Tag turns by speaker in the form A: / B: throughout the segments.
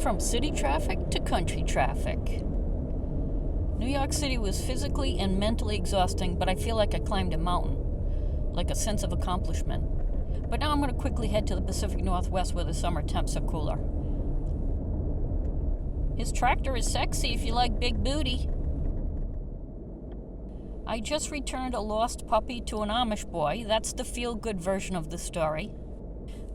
A: From city traffic to country traffic. New York City was physically and mentally exhausting, but I feel like I climbed a mountain, like a sense of accomplishment. But now I'm going to quickly head to the Pacific Northwest where the summer temps are cooler. His tractor is sexy if you like big booty. I just returned a lost puppy to an Amish boy. That's the feel-good version of the story.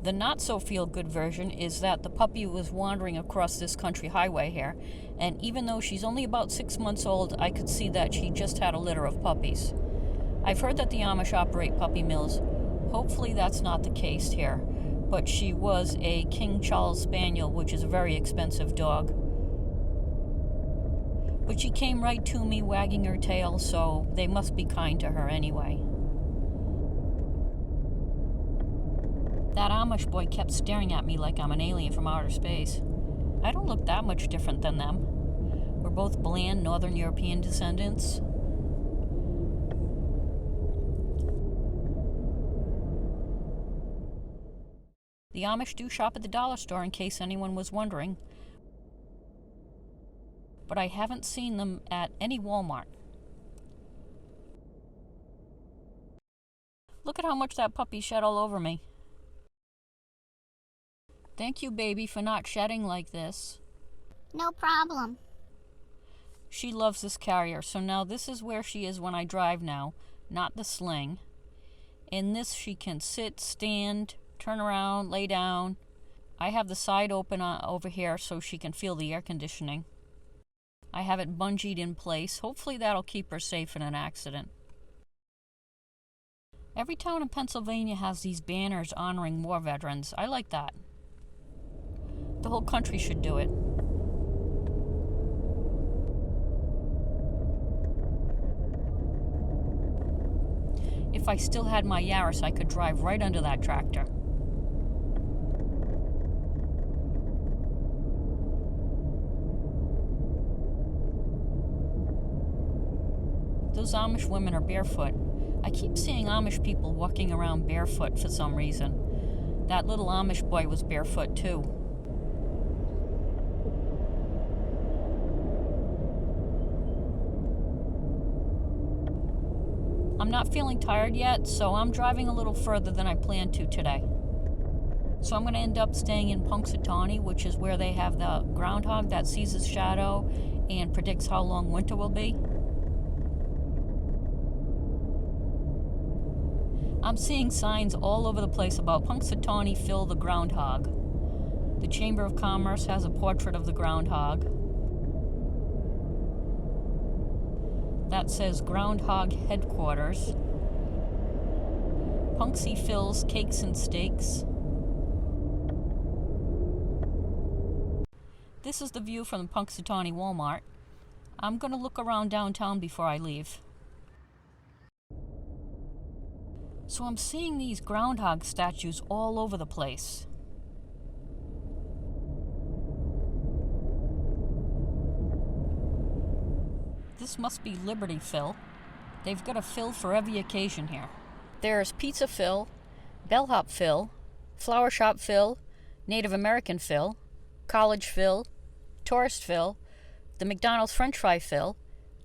A: The not-so-feel-good version is that the puppy was wandering across this country highway here, and even though she's only about 6 months old, I could see that she just had a litter of puppies. I've heard that the Amish operate puppy mills. Hopefully that's not the case here, but she was a King Charles Spaniel, which is a very expensive dog. But she came right to me wagging her tail, so they must be kind to her anyway. That Amish boy kept staring at me like I'm an alien from outer space. I don't look that much different than them. We're both bland Northern European descendants. The Amish do shop at the dollar store in case anyone was wondering. But I haven't seen them at any Walmart. Look at how much that puppy shed all over me. Thank you, baby, for not shedding like this.
B: No problem.
A: She loves this carrier, so now this is where she is when I drive now, not the sling. In this she can sit, stand, turn around, lay down. I have the side open over here so she can feel the air conditioning. I have it bungeed in place. Hopefully that'll keep her safe in an accident. Every town in Pennsylvania has these banners honoring war veterans. I like that. The whole country should do it. If I still had my Yaris, I could drive right under that tractor. Those Amish women are barefoot. I keep seeing Amish people walking around barefoot for some reason. That little Amish boy was barefoot too. I'm not feeling tired yet, so I'm driving a little further than I planned to today. So I'm going to end up staying in Punxsutawney, which is where they have the groundhog that sees his shadow and predicts how long winter will be. I'm seeing signs all over the place about Punxsutawney Phil the groundhog. The Chamber of Commerce has a portrait of the groundhog that says Groundhog Headquarters. Punxsy Phil's Cakes and Steaks. This is the view from the Punxsutawney Walmart. I'm going to look around downtown before I leave. So I'm seeing these groundhog statues all over the place. This must be Liberty Phil. They've got a Phil for every occasion here. There's Pizza Phil, Bellhop Phil, Flower Shop Phil, Native American Phil, College Phil, Tourist Phil, the McDonald's French Fry Phil,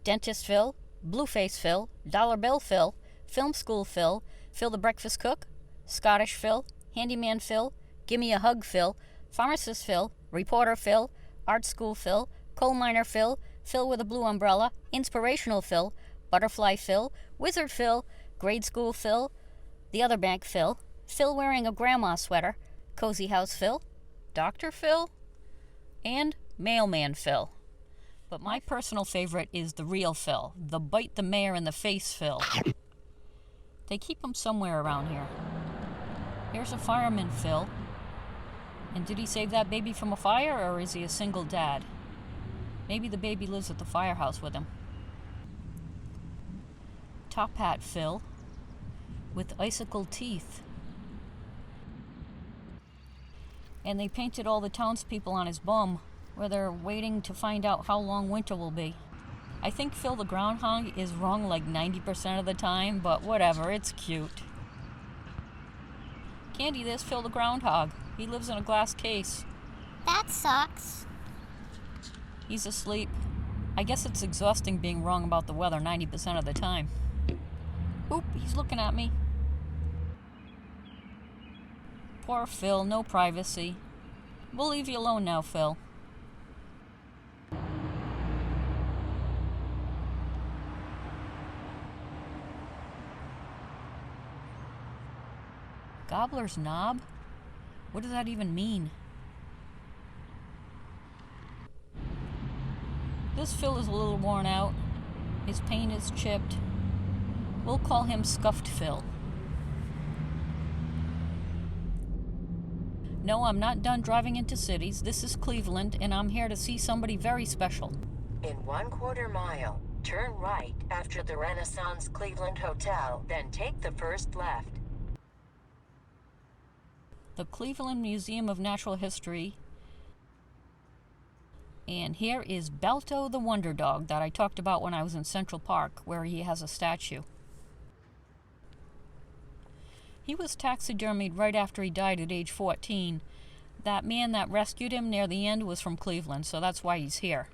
A: Dentist Phil, Blueface Phil, Dollar Bill Phil, Film School Phil, Phil the Breakfast Cook, Scottish Phil, Handyman Phil, Gimme a Hug Phil, Pharmacist Phil, Reporter Phil, Art School Phil, Coal Miner Phil, Phil with a Blue Umbrella, Inspirational Phil, Butterfly Phil, Wizard Phil, Grade School Phil, The Other Bank Phil, Phil wearing a grandma sweater, Cozy House Phil, Dr. Phil, and Mailman Phil. But my personal favorite is the real Phil, the bite the mayor in the face Phil. They keep him somewhere around here. Here's a fireman Phil. And did he save that baby from a fire, or is he a single dad? Maybe the baby lives at the firehouse with him. Top Hat Phil with icicle teeth. And they painted all the townspeople on his bum, where they're waiting to find out how long winter will be. I think Phil the groundhog is wrong like 90% of the time, but whatever, it's cute. Candy, there's Phil the groundhog. He lives in a glass case.
B: That sucks.
A: He's asleep. I guess it's exhausting being wrong about the weather 90% of the time. Oop, he's looking at me. Poor Phil, no privacy. We'll leave you alone now, Phil. Gobbler's knob? What does that even mean? This Phil is a little worn out. His paint is chipped. We'll call him Scuffed Phil. No, I'm not done driving into cities. This is Cleveland, and I'm here to see somebody very special.
C: In 1/4 mile, turn right after the Renaissance Cleveland Hotel, then take the first left.
A: The Cleveland Museum of Natural History. And here is Balto the Wonder Dog that I talked about when I was in Central Park, where he has a statue. He was taxidermied right after he died at age 14. That man that rescued him near the end was from Cleveland, so that's why he's here.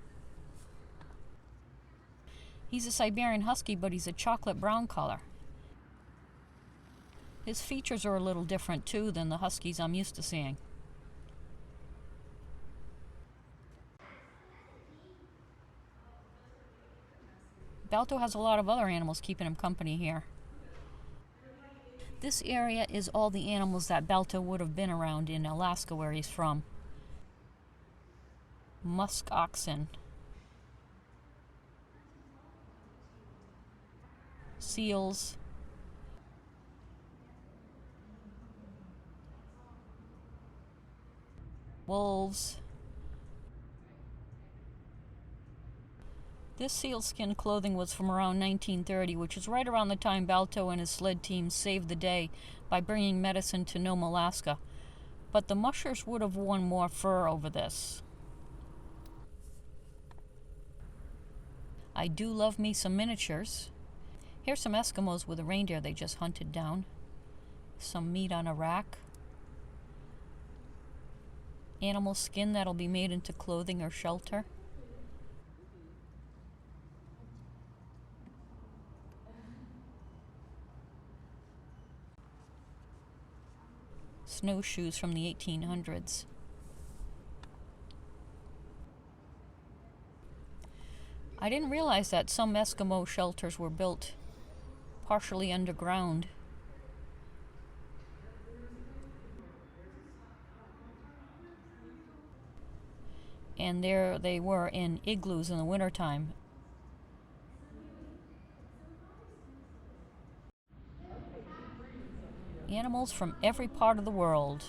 A: He's a Siberian Husky, but he's a chocolate brown color. His features are a little different, too, than the Huskies I'm used to seeing. Balto has a lot of other animals keeping him company here. This area is all the animals that Balto would have been around in Alaska, where he's from. Musk oxen. Seals. Wolves. This sealskin clothing was from around 1930, which is right around the time Balto and his sled team saved the day by bringing medicine to Nome, Alaska. But the mushers would have worn more fur over this. I do love me some miniatures. Here's some Eskimos with a reindeer they just hunted down. Some meat on a rack. Animal skin that'll be made into clothing or shelter. Snowshoes from the 1800s. I didn't realize that some Eskimo shelters were built partially underground. And there they were in igloos in the wintertime. Animals from every part of the world.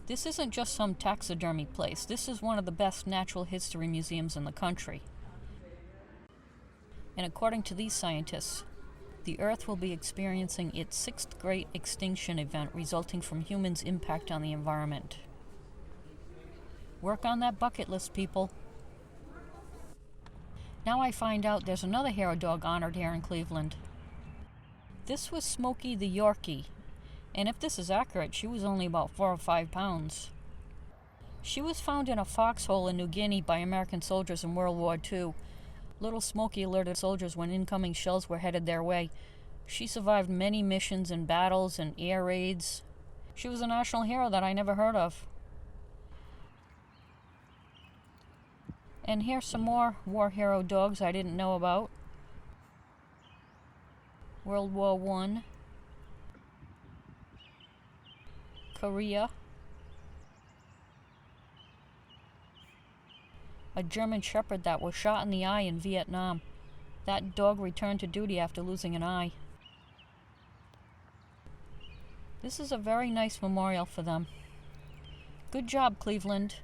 A: This isn't just some taxidermy place. This is one of the best natural history museums in the country. And according to these scientists, the Earth will be experiencing its 6th great extinction event resulting from humans' impact on the environment. Work on that bucket list, people. Now I find out there's another hero dog honored here in Cleveland. This was Smokey the Yorkie, and if this is accurate, she was only about 4 or 5 pounds. She was found in a foxhole in New Guinea by American soldiers in World War II. Little Smokey alerted soldiers when incoming shells were headed their way. She survived many missions and battles and air raids. She was a national hero that I never heard of. And here's some more war hero dogs I didn't know about. World War I, Korea, a German Shepherd that was shot in the eye in Vietnam. That dog returned to duty after losing an eye. This is a very nice memorial for them. Good job, Cleveland.